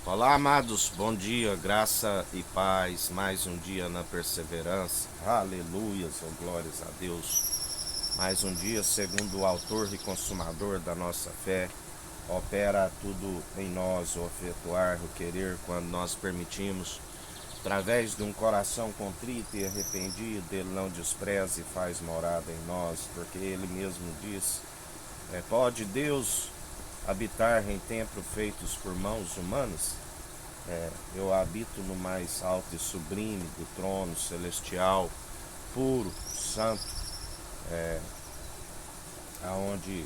Olá, amados, bom dia, graça e paz, mais um dia na perseverança, aleluias, oh, glórias a Deus, mais um dia segundo o autor e consumador da nossa fé, opera tudo em nós, o efetuar, o querer, quando nós permitimos, através de um coração contrito e arrependido, ele não despreza e faz morada em nós, porque ele mesmo diz, pode Deus habitar em templos feitos por mãos humanas? Eu habito no mais alto e sublime do trono celestial, puro, santo, aonde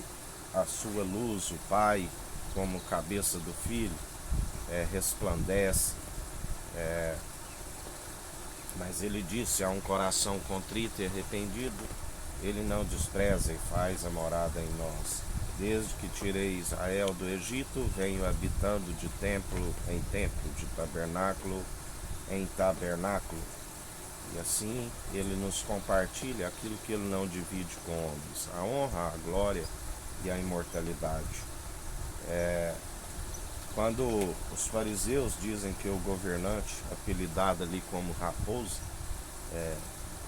a sua luz, o Pai, como cabeça do Filho, resplandece. Mas ele disse: a um coração contrito e arrependido, ele não despreza e faz a morada em nós. Desde que tirei Israel do Egito, venho habitando de templo em templo, de tabernáculo em tabernáculo. E assim ele nos compartilha aquilo que ele não divide com homens: a honra, a glória e a imortalidade. Quando os fariseus dizem que o governante, apelidado ali como raposa,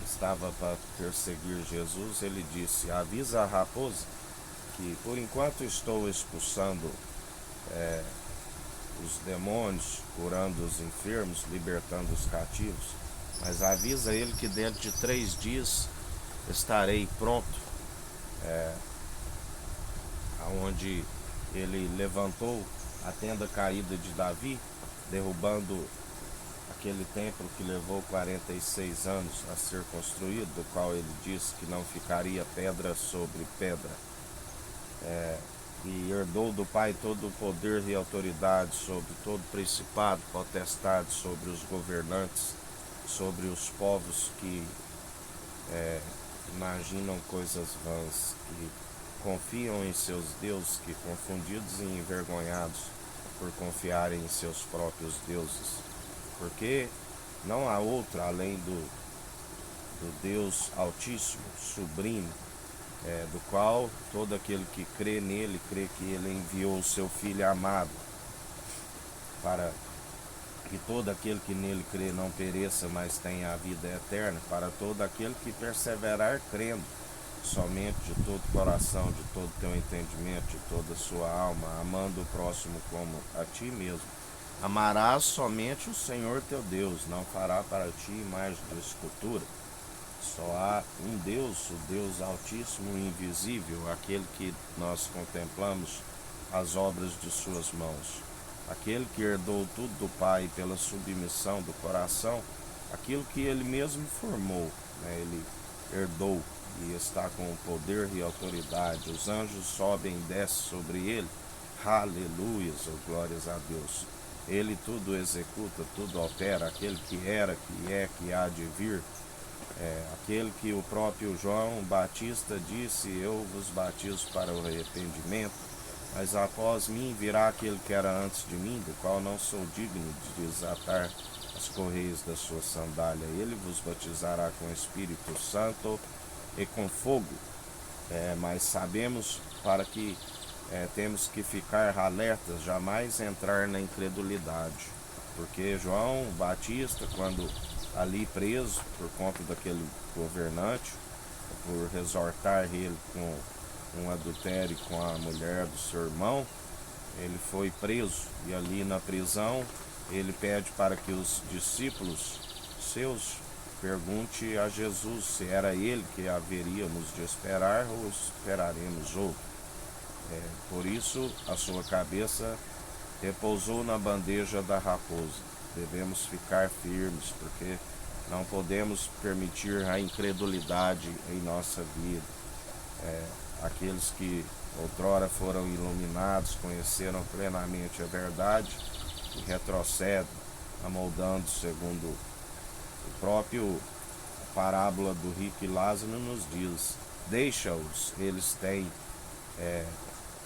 estava para perseguir Jesus, ele disse: avisa a raposa que por enquanto estou expulsando os demônios, curando os enfermos, libertando os cativos, mas avisa ele que dentro de 3 dias estarei pronto, aonde ele levantou a tenda caída de Davi, derrubando aquele templo que levou 46 anos a ser construído, do qual ele disse que não ficaria pedra sobre pedra. E herdou do Pai todo o poder e autoridade sobre todo principado, potestade, sobre os governantes, sobre os povos que imaginam coisas vãs, que confiam em seus deuses, que confundidos e envergonhados por confiarem em seus próprios deuses. Porque não há outro além do Deus Altíssimo, Sublime, do qual todo aquele que crê nele, crê que ele enviou o seu Filho amado, para que todo aquele que nele crê não pereça, mas tenha a vida eterna, para todo aquele que perseverar crendo, somente de todo coração, de todo teu entendimento, de toda a sua alma, amando o próximo como a ti mesmo. Amarás somente o Senhor teu Deus, não fará para ti imagem de escultura. Só há um Deus, o Deus Altíssimo e Invisível, aquele que nós contemplamos as obras de suas mãos. Aquele que herdou tudo do Pai pela submissão do coração, aquilo que ele mesmo formou, ele herdou e está com poder e autoridade. Os anjos sobem e descem sobre ele. Aleluias, ou glórias a Deus. Ele tudo executa, tudo opera, aquele que era, que é, que há de vir. Aquele que o próprio João Batista disse: eu vos batizo para o arrependimento, mas após mim virá aquele que era antes de mim, do qual não sou digno de desatar as correias da sua sandália. Ele vos batizará com o Espírito Santo e com fogo. Mas sabemos para que temos que ficar alertas, jamais entrar na incredulidade, porque João Batista, quando ali preso por conta daquele governante, por exortar ele com um adultério com a mulher do seu irmão, ele foi preso, e ali na prisão ele pede para que os discípulos seus pergunte a Jesus se era ele que haveríamos de esperar ou esperaremos outro. Por isso a sua cabeça repousou na bandeja da raposa. Devemos ficar firmes, porque não podemos permitir a incredulidade em nossa vida. Aqueles que outrora foram iluminados, conheceram plenamente a verdade e retrocedem, amoldando segundo o próprio parábola do rico e Lázaro nos diz: deixa-os, eles têm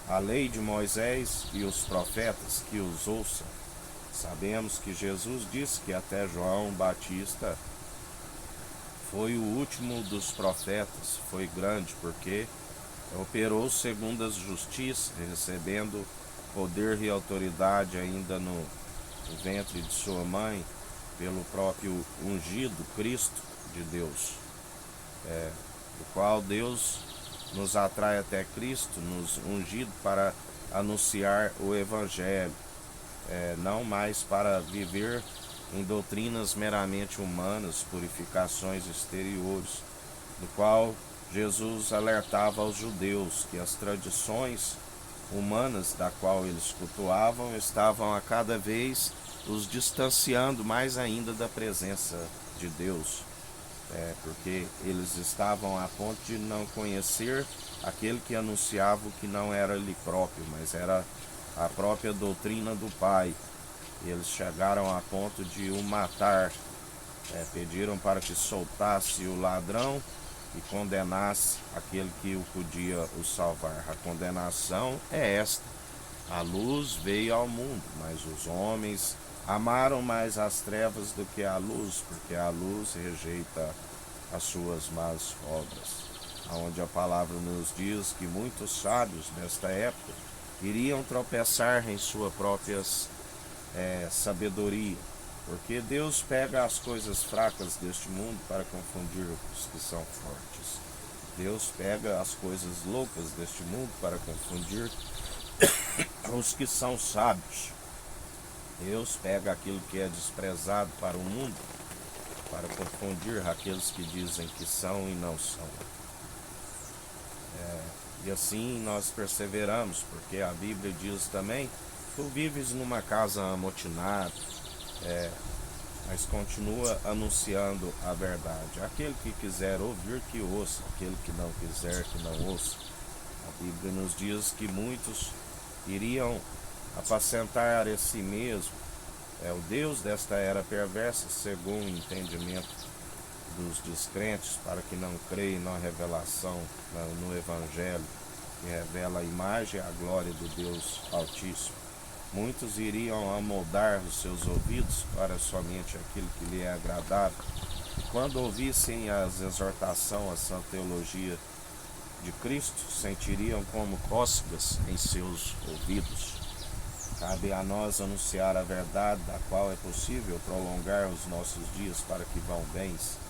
a lei de Moisés e os profetas, que os ouçam. Sabemos que Jesus disse que até João Batista foi o último dos profetas, foi grande porque operou segundo a justiça, recebendo poder e autoridade ainda no no ventre de sua mãe, pelo próprio ungido Cristo de Deus, o qual Deus nos atrai até Cristo, nos ungido para anunciar o Evangelho, não mais para viver em doutrinas meramente humanas, purificações exteriores, do qual Jesus alertava aos judeus que as tradições humanas da qual eles cultuavam estavam a cada vez os distanciando mais ainda da presença de Deus, porque eles estavam a ponto de não conhecer aquele que anunciava o que não era ele próprio, mas era a própria doutrina do Pai. Eles chegaram a ponto de o matar, pediram para que soltasse o ladrão e condenasse aquele que o podia o salvar. A condenação é esta: a luz veio ao mundo, mas os homens amaram mais as trevas do que a luz, porque a luz rejeita as suas más obras. Onde a palavra nos diz que muitos sábios desta época iriam tropeçar em sua própria sabedoria, porque Deus pega as coisas fracas deste mundo para confundir os que são fortes. Deus pega as coisas loucas deste mundo para confundir os que são sábios. Deus pega aquilo que é desprezado para o mundo para confundir aqueles que dizem que são e não são. E assim nós perseveramos, porque a Bíblia diz também: tu vives numa casa amotinada, mas continua anunciando a verdade. Aquele que quiser ouvir, que ouça; aquele que não quiser, que não ouça. A Bíblia nos diz que muitos iriam apacentar a si mesmo. O Deus desta era perversa, segundo o entendimento dos descrentes, para que não creiam na revelação, no Evangelho, que revela a imagem e a glória do Deus Altíssimo. Muitos iriam amoldar os seus ouvidos para somente aquilo que lhe é agradável. E quando ouvissem as exortações à sã teologia de Cristo, sentiriam como cócegas em seus ouvidos. Cabe a nós anunciar a verdade, da qual é possível prolongar os nossos dias para que vão bens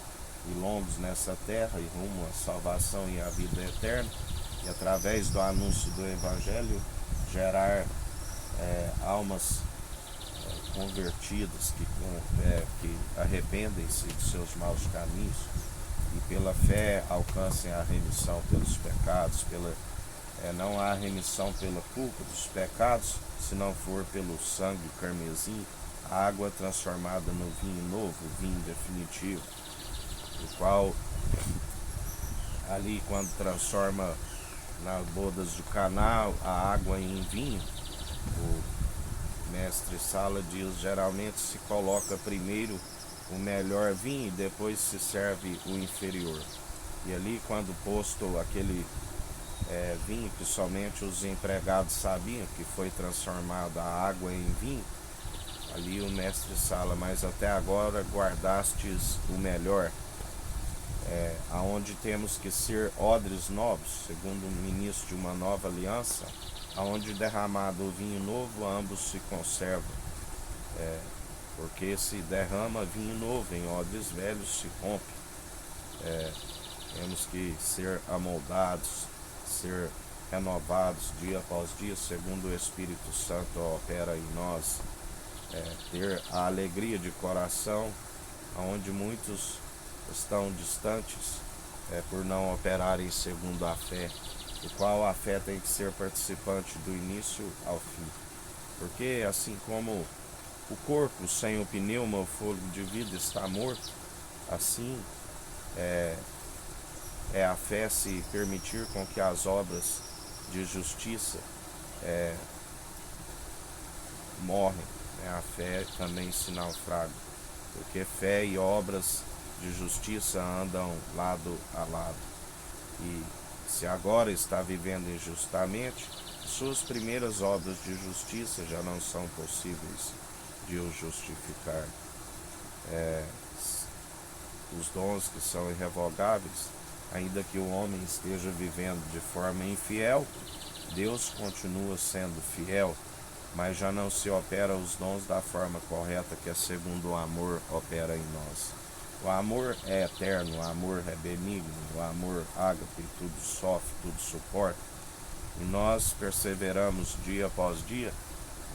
e longos nessa terra e rumo à salvação e à vida eterna, e através do anúncio do Evangelho gerar almas convertidas que arrependem-se de seus maus caminhos e pela fé alcancem a remissão pelos pecados. Não há remissão pela culpa dos pecados se não for pelo sangue carmesim, a água transformada no vinho novo, vinho definitivo, o qual ali, quando transforma nas bodas de Caná a água em vinho, o mestre Sala diz: geralmente se coloca primeiro o melhor vinho e depois se serve o inferior. E ali, quando posto aquele vinho que somente os empregados sabiam, que foi transformado a água em vinho, ali o mestre Sala: mas até agora guardastes o melhor. Aonde temos que ser odres novos, segundo o ministro de uma nova aliança, aonde derramado o vinho novo, ambos se conservam, porque se derrama vinho novo em odres velhos, se rompe. Temos que ser amoldados, ser renovados dia após dia, segundo o Espírito Santo opera em nós, ter a alegria de coração, onde muitos estão distantes por não operarem segundo a fé, o qual a fé tem que ser participante do início ao fim, porque assim como o corpo sem o pneuma, o fôlego de vida, está morto, assim é a fé se permitir com que as obras de justiça morrem. A fé também se naufraga, porque fé e obras de justiça andam lado a lado. E se agora está vivendo injustamente, suas primeiras obras de justiça já não são possíveis de o justificar. Os dons que são irrevogáveis, ainda que o homem esteja vivendo de forma infiel, Deus continua sendo fiel, mas já não se opera os dons da forma correta, que é segundo o amor opera em nós. O amor é eterno, o amor é benigno, o amor ágape, tudo sofre, tudo suporta. E nós perseveramos dia após dia,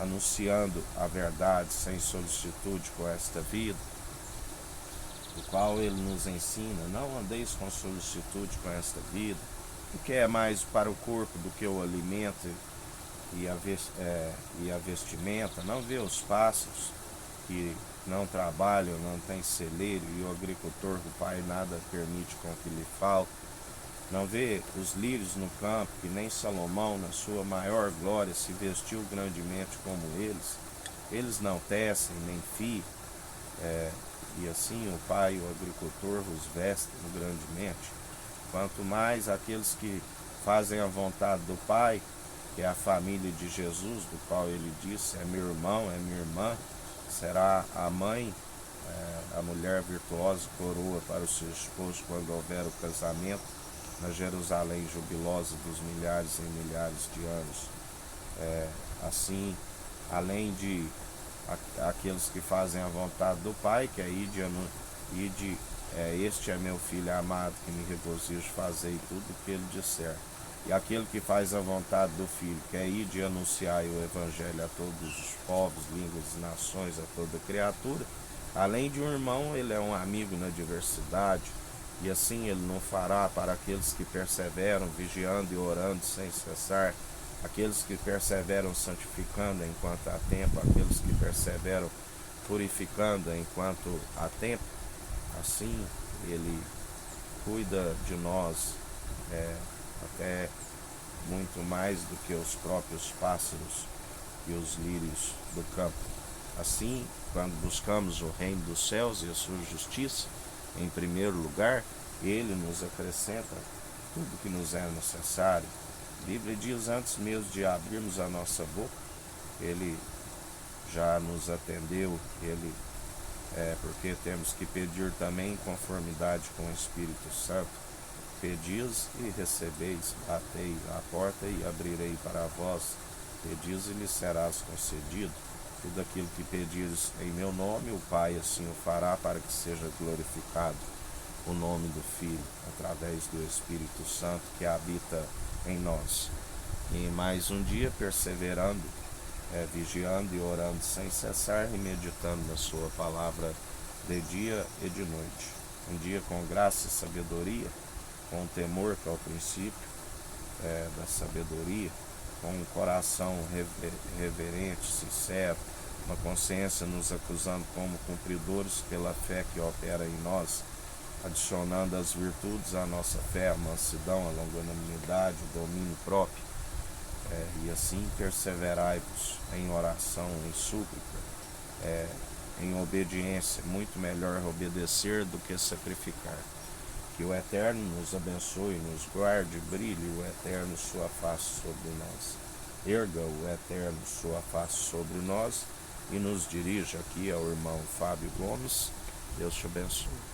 anunciando a verdade sem solicitude com esta vida, o qual ele nos ensina: não andeis com solicitude com esta vida, porque é mais para o corpo do que o alimento e a vestimenta. Não vê os pássaros que não trabalham, não tem celeiro, e o agricultor, o Pai, nada permite com que lhe falte. Não vê os lírios no campo, que nem Salomão, na sua maior glória, se vestiu grandemente como eles. Eles não tecem, nem fiam, e assim o Pai, o agricultor, os veste grandemente. Quanto mais aqueles que fazem a vontade do Pai, que é a família de Jesus, do qual ele disse: é meu irmão, é minha irmã, será a mãe, a mulher virtuosa, coroa para o seu esposo quando houver o casamento, na Jerusalém jubilosa dos milhares e milhares de anos. Assim, além de aqueles que fazem a vontade do Pai, que é este é meu filho amado, que me regozijo, fazei tudo o que ele disser. E aquele que faz a vontade do Filho, que é ir de anunciar o Evangelho a todos os povos, línguas e nações, a toda criatura, além de um irmão, ele é um amigo na diversidade, e assim ele não fará para aqueles que perseveram, vigiando e orando sem cessar, aqueles que perseveram santificando enquanto há tempo, aqueles que perseveram purificando enquanto há tempo. Assim ele cuida de nós, até muito mais do que os próprios pássaros e os lírios do campo. Assim, quando buscamos o reino dos céus e a sua justiça, em primeiro lugar, ele nos acrescenta tudo que nos é necessário. A Bíblia diz: antes mesmo de abrirmos a nossa boca, ele já nos atendeu, porque temos que pedir também em conformidade com o Espírito Santo. Pedis e recebeis, batei à porta e abrirei para vós. Pedis e lhes serás concedido. Tudo aquilo que pedires em meu nome, o Pai assim o fará, para que seja glorificado o nome do Filho, através do Espírito Santo que habita em nós. E mais um dia, perseverando, vigiando e orando sem cessar, e meditando na sua palavra de dia e de noite. Um dia com graça e sabedoria, com o temor, que é o princípio da sabedoria, com um coração reverente, sincero, uma consciência nos acusando como cumpridores pela fé que opera em nós, adicionando as virtudes à nossa fé, a mansidão, a longanimidade, o domínio próprio, e assim perseverai-vos em oração, em súplica, em obediência. Muito melhor obedecer do que sacrificar. Que o Eterno nos abençoe, nos guarde, brilhe o Eterno sua face sobre nós. Erga o Eterno sua face sobre nós e nos dirija. Aqui ao irmão Fábio Gomes. Deus te abençoe.